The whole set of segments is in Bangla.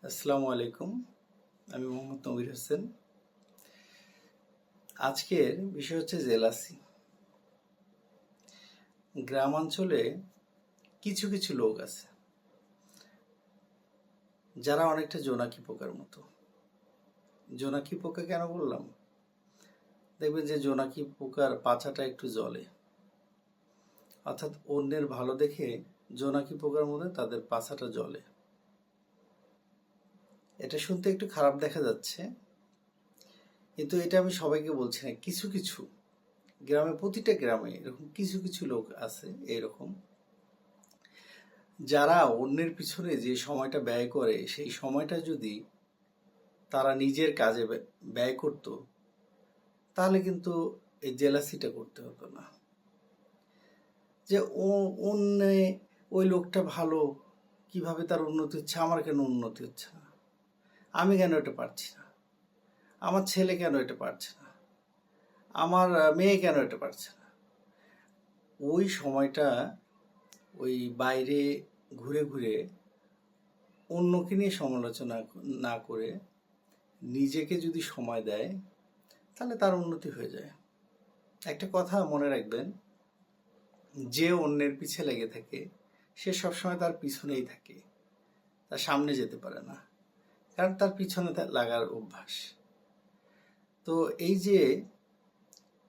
আসসালামু আলাইকুম। আমি মোহাম্মদ নবীর হোসেন। আজকের বিষয় হচ্ছে জেলাসি। গ্রামাঞ্চলে কিছু কিছু লোক আছে যারা অনেকটা জোনাকি পোকার মতো। জোনাকি পোকা কেন বললাম? দেখবেন যে জোনাকি পোকার পাছাটা একটু জ্বলে, অর্থাৎ অন্যের ভালো দেখে জোনাকি পোকার মধ্যে তাদের পাছাটা জ্বলে। এটা শুনতে একটু খারাপ দেখা যাচ্ছে, কিন্তু এটা আমি সবাইকে বলছি না। কিছু কিছু গ্রামে, প্রতিটা গ্রামে এরকম কিছু কিছু লোক আছে এরকম, যারা অন্যের পিছনে যে সময়টা ব্যয় করে সেই সময়টা যদি তারা নিজের কাজে ব্যয় করত, তাহলে কিন্তু এই জেলাসিটা করতে হতো না। যে ও অন্য, ওই লোকটা ভালো, কিভাবে তার উন্নতি হচ্ছে, আমার কেন উন্নতি হচ্ছে না, আমি কেন এটা পারছি না, আমার ছেলে কেন এটা পারছে না, আমার মেয়ে কেন এটা পারছে না। ওই সময়টা ওই বাইরে ঘুরে ঘুরে অন্যকে নিয়ে সমালোচনা না করে নিজেকে যদি সময় দেয়, তাহলে তার উন্নতি হয়ে যায়। একটা কথা মনে রাখবেন, যে অন্যের পিছে লেগে থাকে সে সবসময় তার পিছনেই থাকে, তার সামনে যেতে পারে না, কারণ তার পিছনে লাগার অভ্যাস। তো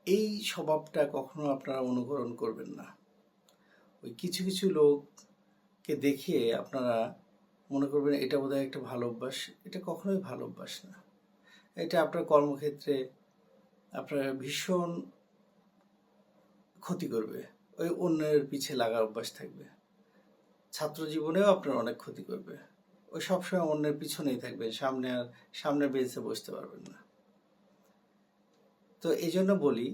এই স্বভাবটা কখনো আপনারা অনুকরণ করবেন না। ওই কিছু কিছু লোককে দেখে আপনারা মনে করবেন এটা বোধহয় একটা ভালো অভ্যাস। এটা কখনোই ভালো অভ্যাস না। এটা আপনার কর্মক্ষেত্রে আপনার ভীষণ ক্ষতি করবে। ওই অন্যের পিছে লাগার অভ্যাস থাকবে। ছাত্র জীবনেও আপনার অনেক ক্ষতি করবে। ওই সবসময় অন্যের পিছনেই থাকবেন, সামনের বেঞ্চে বসতে পারবেন না। তো এই জন্য বলি,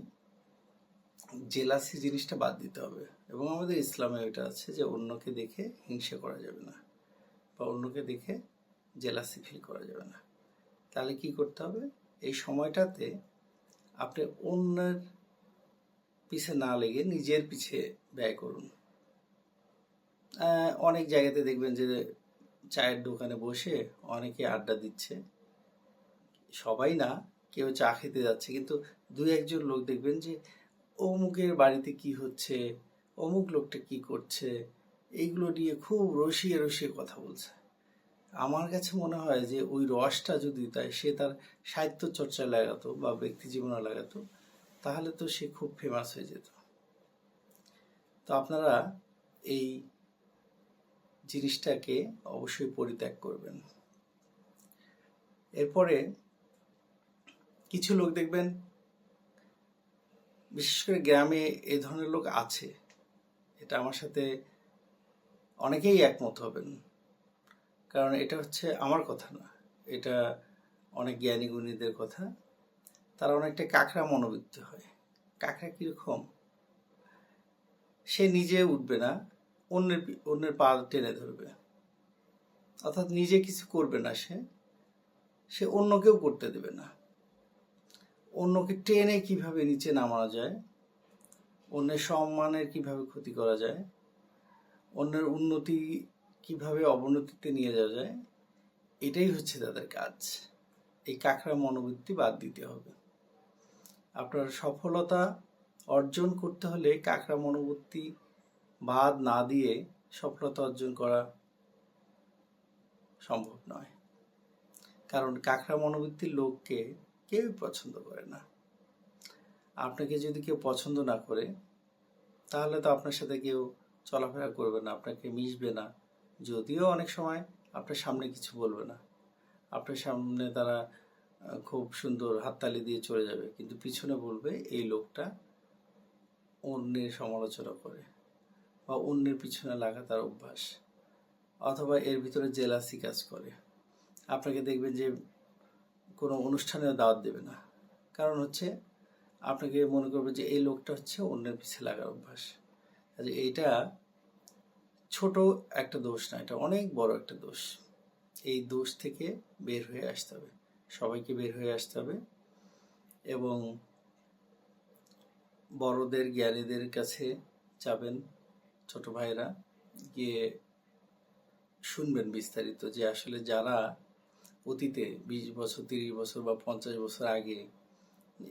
জেলাসি জিনিসটা বাদ দিতে হবে। এবং আমাদের ইসলামে এটা আছে যে অন্যকে দেখে হিংসা করা যাবে না, বা অন্যকে দেখে জেলাসি ফিল করা যাবে না। তাহলে কি করতে হবে? এই সময়টাতে আপনি অন্যের পিছে না লেগে নিজের পিছে ব্যয় করুন। অনেক জায়গাতে দেখবেন যে চায়ের দোকানে বসে অনেকে আড্ডা দিচ্ছে। সবাই না, কেউ চা খেতে যাচ্ছে, কিন্তু দুই একজন লোক দেখবেন যে অমুকের বাড়িতে কি হচ্ছে, অমুক লোকটা কি করছে, এইগুলো নিয়ে খুব রসিয়ে রসিয়ে কথা বলছে। আমার কাছে মনে হয় যে ওই রসটা যদি সে তার সাহিত্য চর্চায় লাগাতো বা ব্যক্তি জীবনে লাগাতো, তাহলে তো সে খুব ফেমাস হয়ে যেত। তো আপনারা এই জিনিসটাকে অবশ্যই পরিত্যাগ করবেন। এরপরে কিছু লোক দেখবেন, বিশেষ করে গ্রামে এই ধরনের লোক আছে, এটা আমার সাথে অনেকেই একমত হবেন, কারণ এটা হচ্ছে আমার কথা না, এটা অনেক জ্ঞানী গুণীদের কথা। তারা অনেকটা কাঁকড়া মনোবৃত্তি হয়। কাঁকড়া কিরকম? সে নিজে উঠবে না, অন্যের পা টেনে ধরবে, অর্থাৎ নিজে কিছু করবে না। সে অন্যকেও করতে দেবে না। অন্যকে টেনে কিভাবে নিচে নামানো যায়, অন্যের সম্মানের কিভাবে ক্ষতি করা যায়, অন্যের উন্নতি কিভাবে অবনতিতে নিয়ে যাওয়া যায়, এটাই হচ্ছে তাদের কাজ। এই কাঁকড়া মনোবৃত্তি বাদ দিতে হবে। আপনার সফলতা অর্জন করতে হলে কাঁকড়া মনোবৃত্তি বাদ না দিয়ে সফলতা অর্জন করা সম্ভব নয়। কারণ কাঁকড়া মনোবৃত্তির লোককে কেউই পছন্দ করে না। আপনাকে যদি কেউ পছন্দ না করে, তাহলে তো আপনার সাথে কেউ চলাফেরা করবে না, আপনাকে মিশবে না। যদিও অনেক সময় আপনার সামনে কিছু বলবে না, আপনার সামনে তারা খুব সুন্দর হাততালি দিয়ে চলে যাবে, কিন্তু পিছনে বলবে এই লোকটা অন্যের সমালোচনা করে, বা অন্যের পিছনে লাগা তার অভ্যাস, অথবা এর ভিতরে জেলাসি কাজ করে। আপনাকে দেখবেন যে কোনো অনুষ্ঠানে দাওয়াত দেবে না, কারণ হচ্ছে আপনাকে মনে করবে যে এই লোকটা হচ্ছে অন্যের পিছে লাগার অভ্যাস। এইটা ছোট একটা দোষ না, এটা অনেক বড় একটা দোষ। এই দোষ থেকে বের হয়ে আসতে হবে, সবাইকে বের হয়ে আসতে হবে। এবং বড়দের, জ্ঞানীদের কাছে যাবেন ছোট ভাইরা, গিয়ে শুনবেন বিস্তারিত যে আসলে যারা অতীতে 20 বছর, 30 বছর বা 50 বছর আগে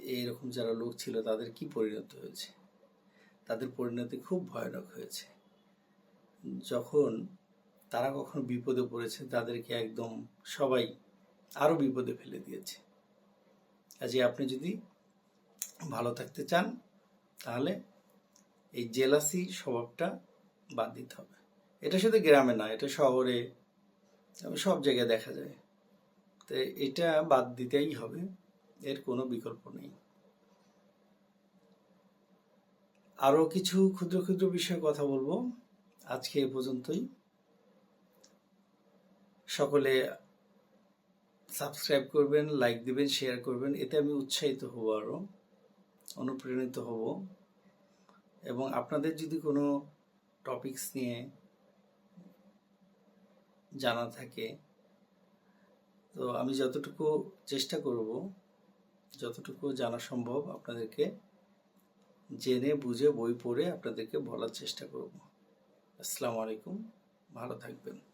এইরকম যারা লোক ছিল তাদের কি পরিণতি হয়েছে। তাদের পরিণতি খুব ভয়ানক হয়েছে। যখন তারা কখনো বিপদে পড়েছে তাদেরকে একদম সবাই আরো বিপদে ফেলে দিয়েছে। কাজে আপনি যদি ভালো থাকতে চান তাহলে এই জেলাসি স্বভাবটা বাদ দিতে হবে। এটা শুধু গ্রামে না, এটা শহরে সব জায়গায় দেখা যায়। তো এটা বাদ দিতেই হবে, এর কোনো বিকল্প নেই। আরো কিছু ক্ষুদ্র ক্ষুদ্র বিষয়ে কথা বলবো। আজকে এ পর্যন্তই। সকলে সাবস্ক্রাইব করবেন, লাইক দিবেন, শেয়ার করবেন, এতে আমি উৎসাহিত হব, আরো অনুপ্রাণিত হব। এবং আপনাদের যদি কোনো টপিকস নিয়ে জানা থাকে তো আমি যতটুকু চেষ্টা করব, যতটুকু জানা সম্ভব আপনাদেরকে জেনে বুঝে বই পড়ে আপনাদেরকে বলার চেষ্টা করব। আসসালামু আলাইকুম, ভালো থাকবেন।